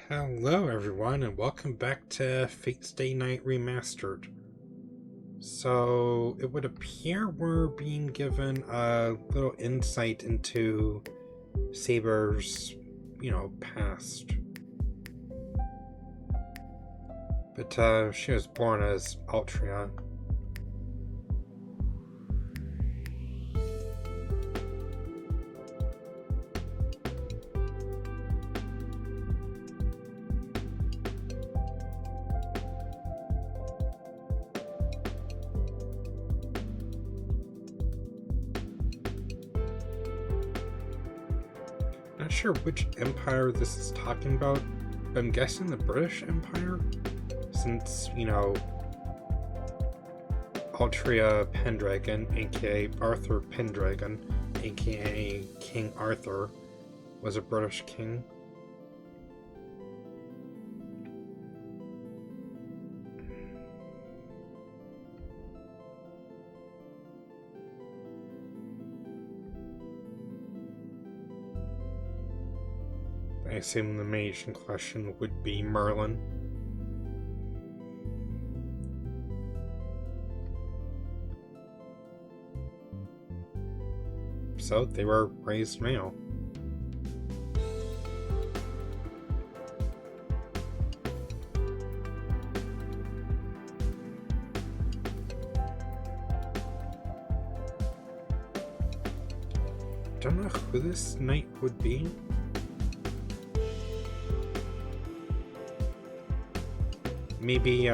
Hello, everyone, and welcome back to Fate Stay Night Remastered. So, it would appear we're being given a little insight into Saber's, past. But, she was born as Altria. Not sure which empire this is talking about, but I'm guessing the British Empire, since, Altria Pendragon, aka Arthur Pendragon, aka King Arthur, was a British king. I assume the mage in question would be Merlin. So they were raised male. Don't know who this knight would be. Maybe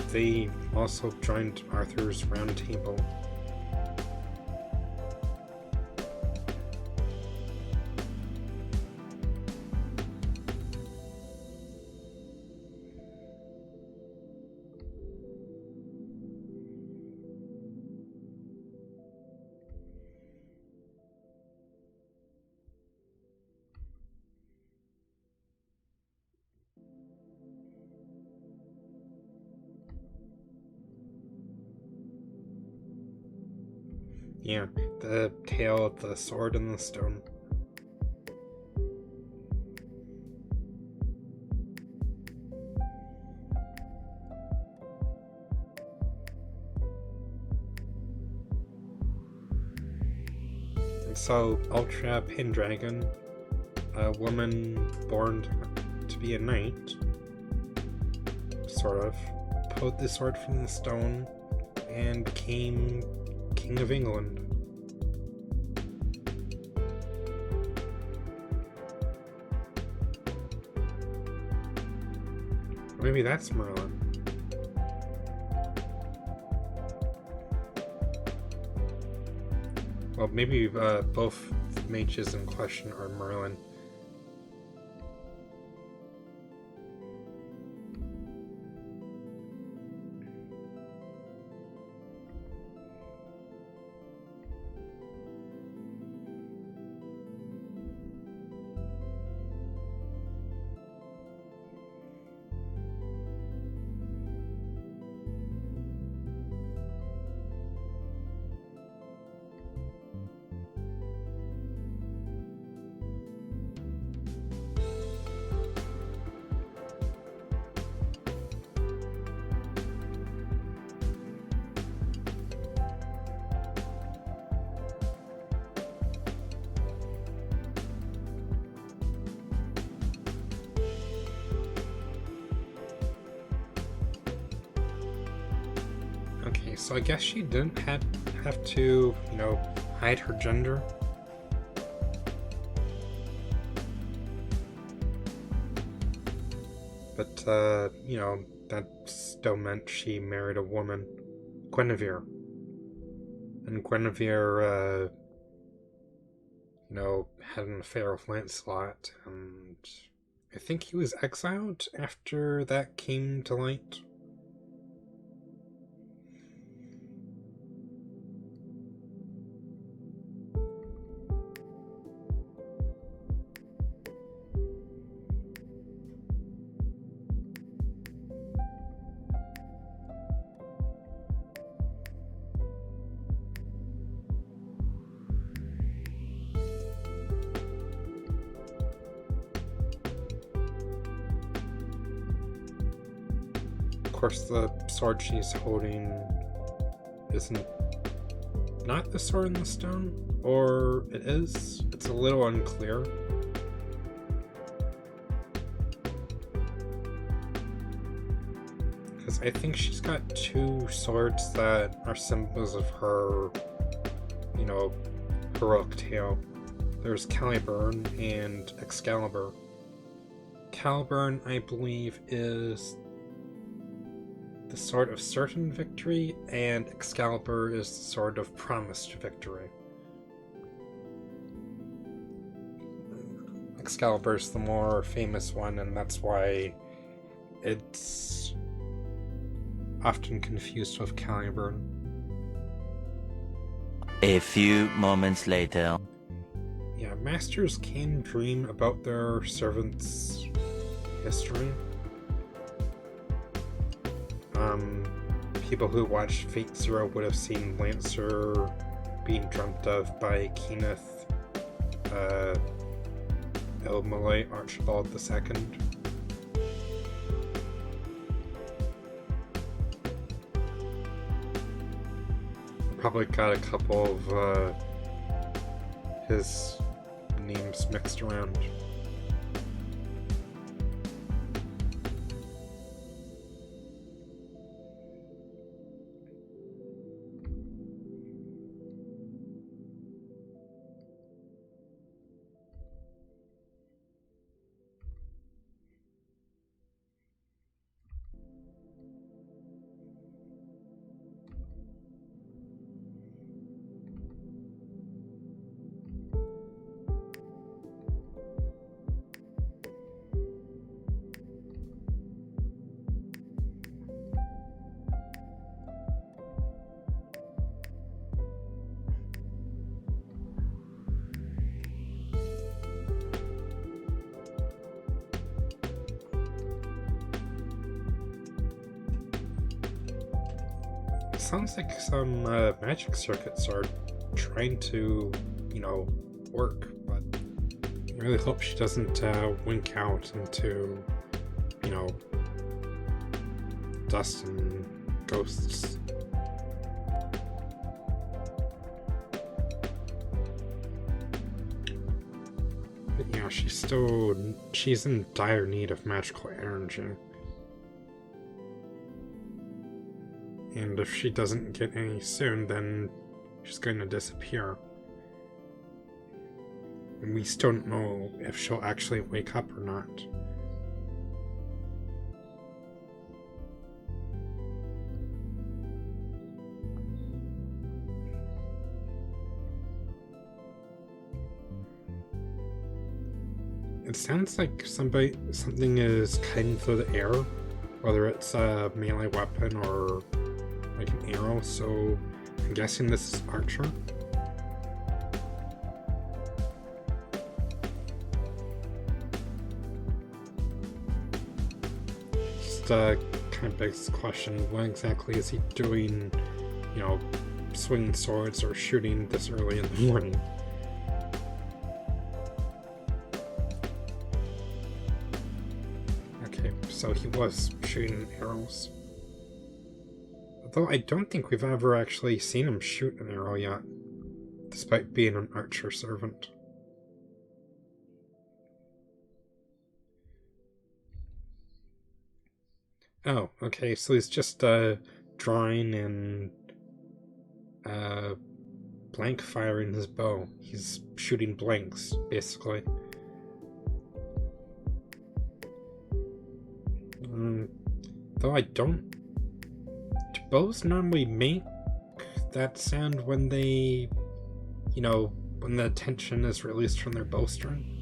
they also joined Arthur's Round Table. Yeah, the tale of the sword and the stone. And so, Ultra Pendragon, a woman born to be a knight, sort of, pulled the sword from the stone and became King of England. Maybe that's Merlin. Well, maybe both mages in question are Merlin. Okay, so I guess she didn't have to, hide her gender. But, that still meant she married a woman, Guinevere. And Guinevere, had an affair with Lancelot, and I think he was exiled after that came to light. course, the sword she's holding isn't not the sword in the stone, or it is. It's a little unclear. Because I think she's got two swords that are symbols of her, you know, heroic tale. There's Caliburn and Excalibur. Caliburn, I believe, is the sword of certain victory, and Excalibur is the sword of promised victory. Excalibur is the more famous one, and that's why it's often confused with Caliburn. A few moments later. Yeah, masters can dream about their servants' history. People who watched Fate Zero would have seen Lancer being dreamt of by Kenneth Elmalite Archibald II. Probably got a couple of his names mixed around. Sounds like some magic circuits are trying to, you know, work, but I really hope she doesn't wink out into, you know, dust and ghosts. But yeah, she's in dire need of magical energy. And if she doesn't get any soon, then she's going to disappear. And we still don't know if she'll actually wake up or not. It sounds like something is cutting through the air, whether it's a melee weapon or like an arrow, so I'm guessing this is Archer. Just kind of begs the question, what exactly is he doing, you know, swinging swords or shooting this early in the morning? Okay, so he was shooting arrows. Though I don't think we've ever actually seen him shoot an arrow yet, despite being an archer servant. Oh, okay, so he's just drawing and blank firing his bow. He's shooting blanks, basically. Though I don't... Do bows normally make that sound when they, you know, when the tension is released from their bowstring?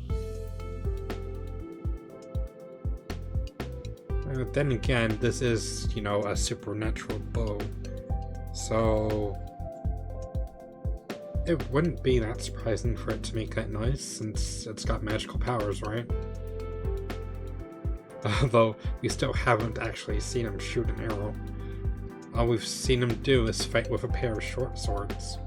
Then again, this is, you know, a supernatural bow, so it wouldn't be that surprising for it to make that noise since it's got magical powers, right? Although we still haven't actually seen him shoot an arrow. All we've seen him do is fight with a pair of short swords.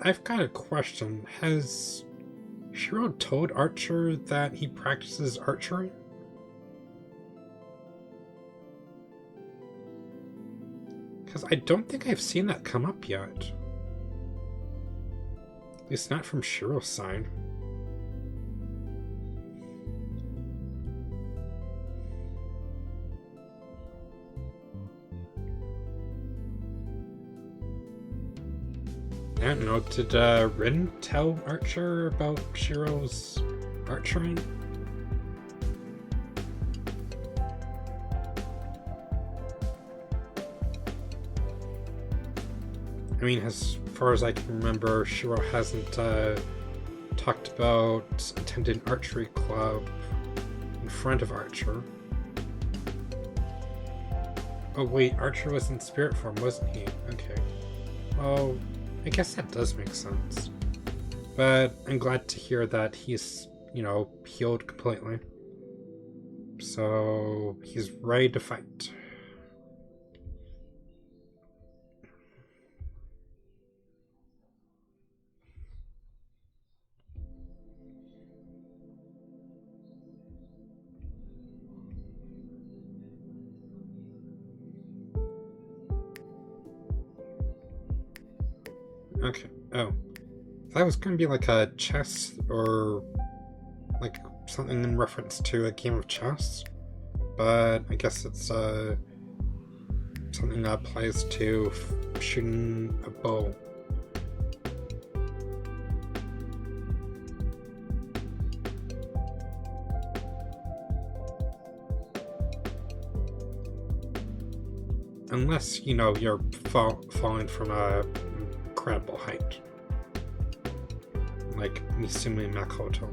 I've got a question. Has Shiro told Archer that he practices archery? Because I don't think I've seen that come up yet. At least not from Shiro's side. I don't know, did Rin tell Archer about Shiro's archery? I mean, as far as I can remember, Shiro hasn't talked about attending archery club in front of Archer. Oh wait, Archer was in spirit form, wasn't he? Okay. Oh, I guess that does make sense. But I'm glad to hear that he's, healed completely. So he's ready to fight. Okay. Oh. That was going to be like a chess or like something in reference to a game of chess. But I guess it's something that applies to shooting a bow. Unless, you're falling from a incredible height. Like Misumi Makoto.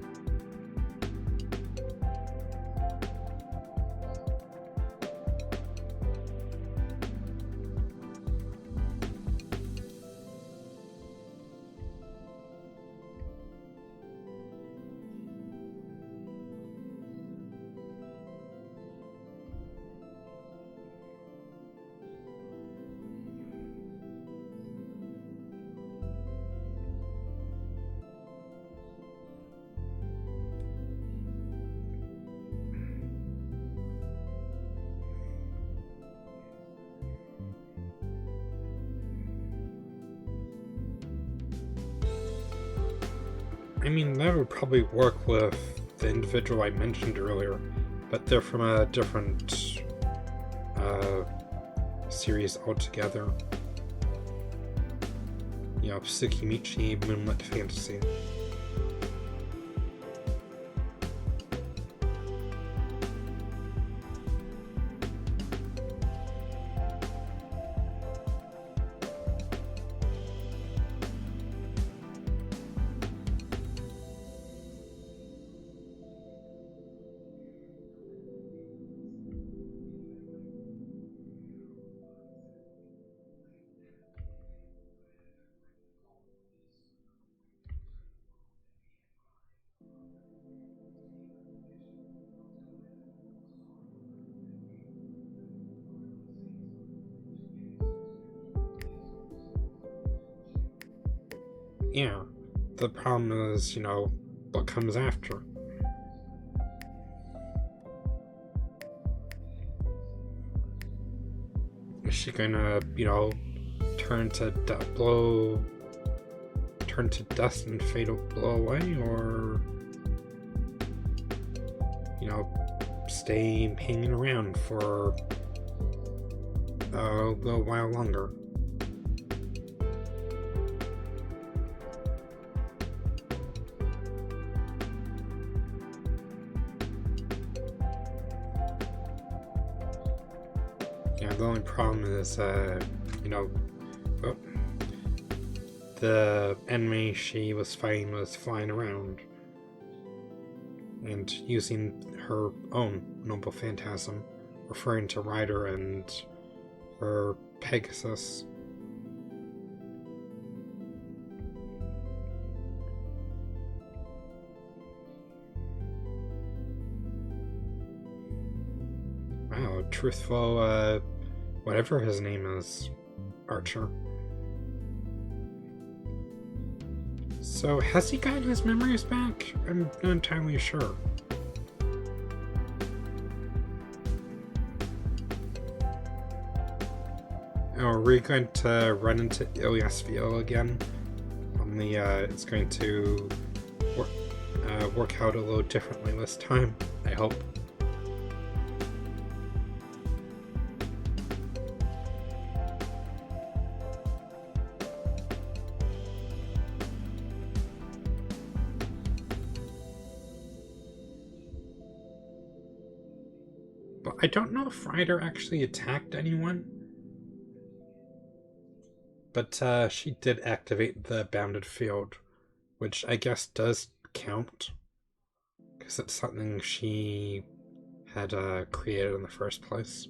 I mean, that would probably work with the individual I mentioned earlier, but they're from a different series altogether. Tsukimichi Moonlit Fantasy. Yeah, the problem is, what comes after. Is she gonna, turn to dust and fade blow away, or stay hanging around for a little while longer? Yeah, the only problem is, the enemy she was fighting was flying around and using her own noble phantasm, referring to Ryder and her Pegasus. Wow, truthful, whatever his name is, Archer. So, has he gotten his memories back? I'm not entirely sure. Oh, are we going to run into Ilyasviel again? Only, it's going to work out a little differently this time, I hope. But I don't know if Ryder actually attacked anyone. But she did activate the bounded field, which I guess does count, because it's something she had created in the first place.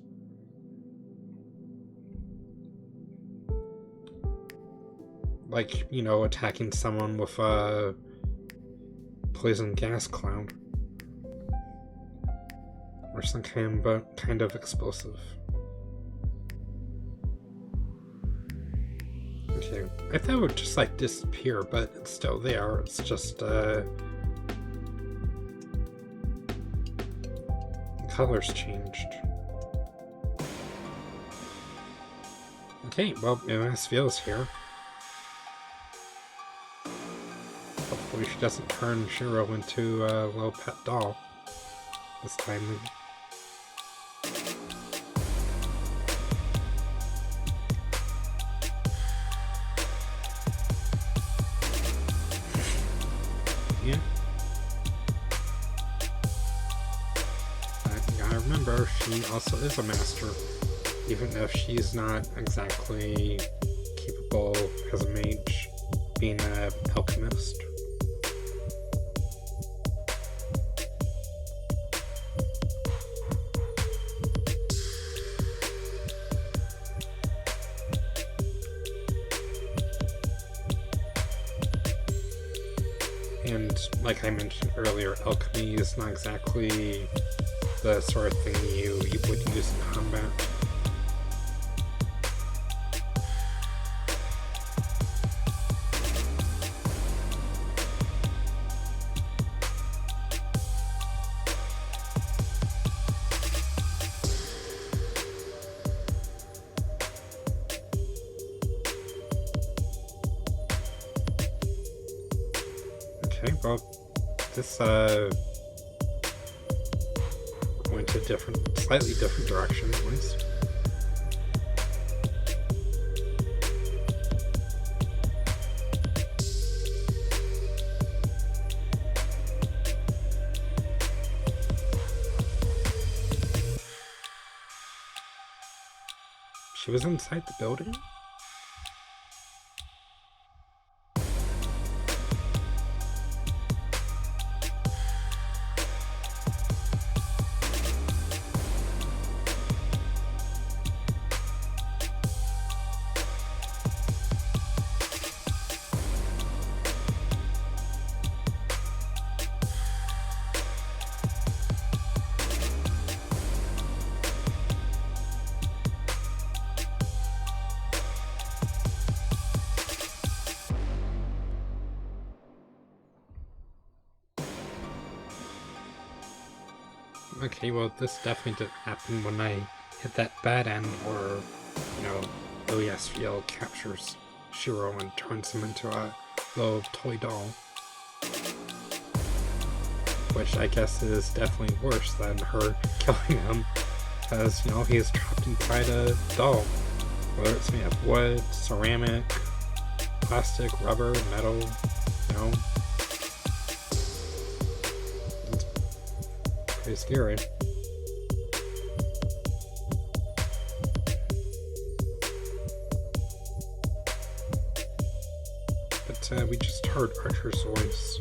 Like, you know, attacking someone with a poison gas cloud. Or some kind of explosive. Okay, I thought it would just like disappear, but it's still there. It's just the colors changed. Okay, well, Ilyasviel's here. Hopefully she doesn't turn Shiro into a little pet doll this time. Yeah. But you gotta remember, she also is a master, even if she's not exactly capable as a mage, being an alchemist. And like I mentioned earlier, alchemy is not exactly the sort of thing you would use in combat. Okay, well, this went a slightly different direction at least. She was inside the building? Okay, well, this definitely didn't happen when I hit that bad end where, you know, Ilyasviel captures Shiro and turns him into a little toy doll. Which I guess is definitely worse than her killing him, because, you know, he is trapped inside a doll. Whether it's made of wood, ceramic, plastic, rubber, metal, you know. Pretty scary. But we just heard Archer's voice.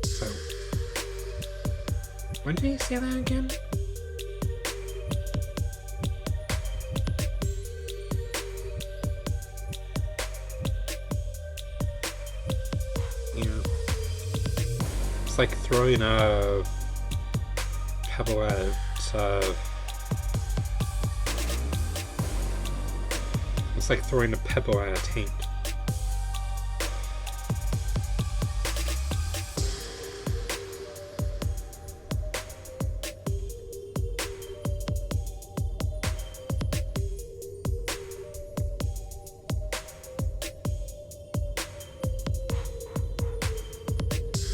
So, when did he say that again? Yeah. It's like throwing a pebble at it's like throwing a pebble at a taint.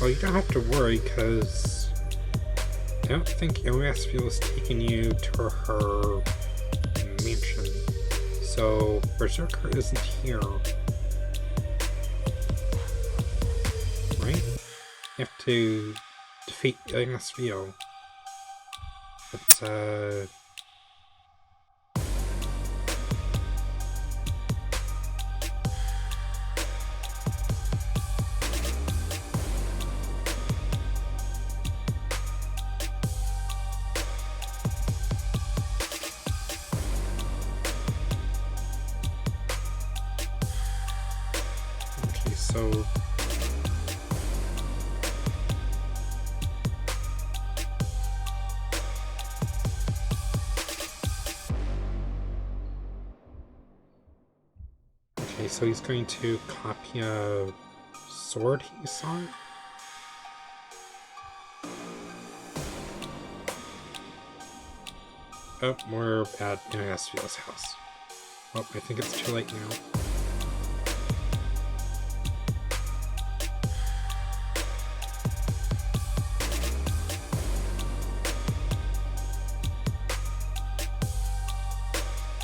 Well, you don't have to worry, because I don't think Iliasville is taking you to her mansion. So, Berserker isn't here. Right? You have to defeat Iliasville. But, okay, so... Okay, so he's going to copy a sword he saw? Oh, we're at Iliasville's house. Oh, I think it's too late now.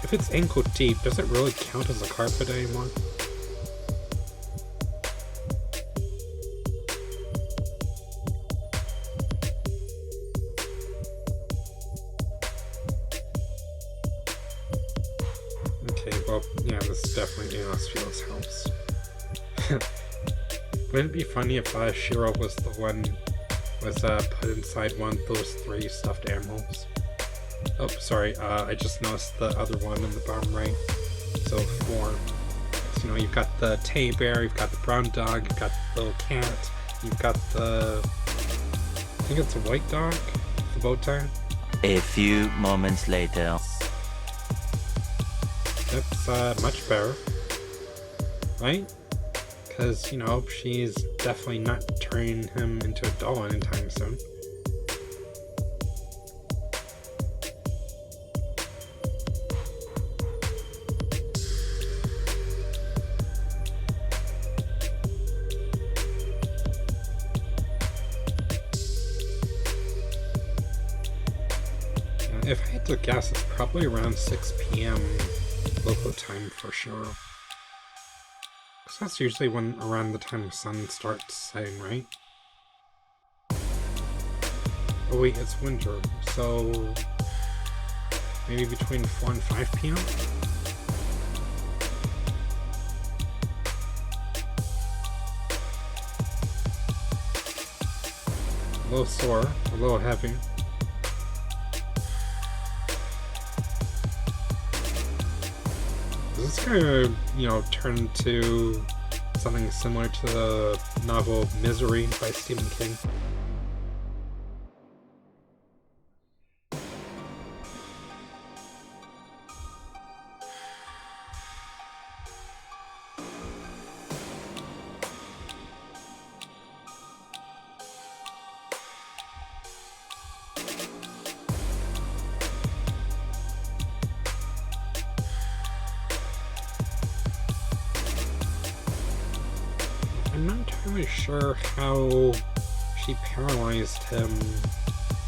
If it's ankle deep, does it really count as a carpet anymore? Okay, well, yeah, this is definitely Iliasville's house. Wouldn't it be funny if Shiro was the one put inside one of those 3 stuffed animals? Oh, sorry, I just noticed the other one in the bottom right. So 4. So, you know, you've got the teddy bear, you've got the brown dog, you've got the little cat, you've got the... I think it's a white dog, the bow tie. A few moments later. That's much better. Right? Because, you know, she's definitely not turning him into a doll anytime soon. If I had to guess, it's probably around 6 p.m. local time for sure. Because that's usually when around the time the sun starts setting, right? Oh wait, it's winter, so maybe between 4 and 5 p.m.? A little sore, a little heavy. Is this gonna, you know, turn into something similar to the novel Misery by Stephen King? I'm not entirely sure how she paralyzed him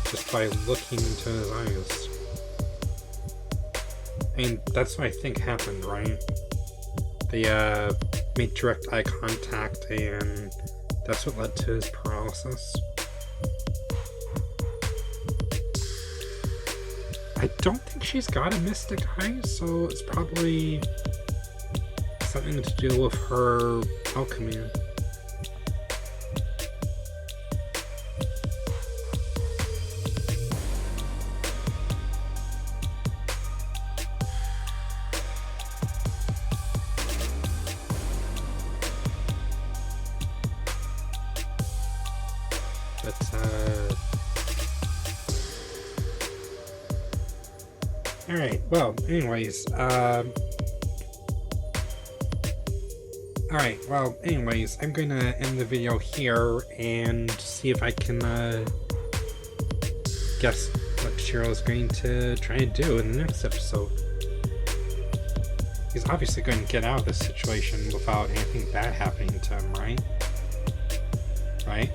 just by looking into his eyes. I mean, that's what I think happened, right? They made direct eye contact, and that's what led to his paralysis. I don't think she's got a mystic eye, so it's probably something to do with her alchemy. Alright, well, anyways, I'm gonna end the video here and see if I can, guess what Shiro's going to try to do in the next episode. He's obviously going to get out of this situation without anything bad happening to him, right? Right?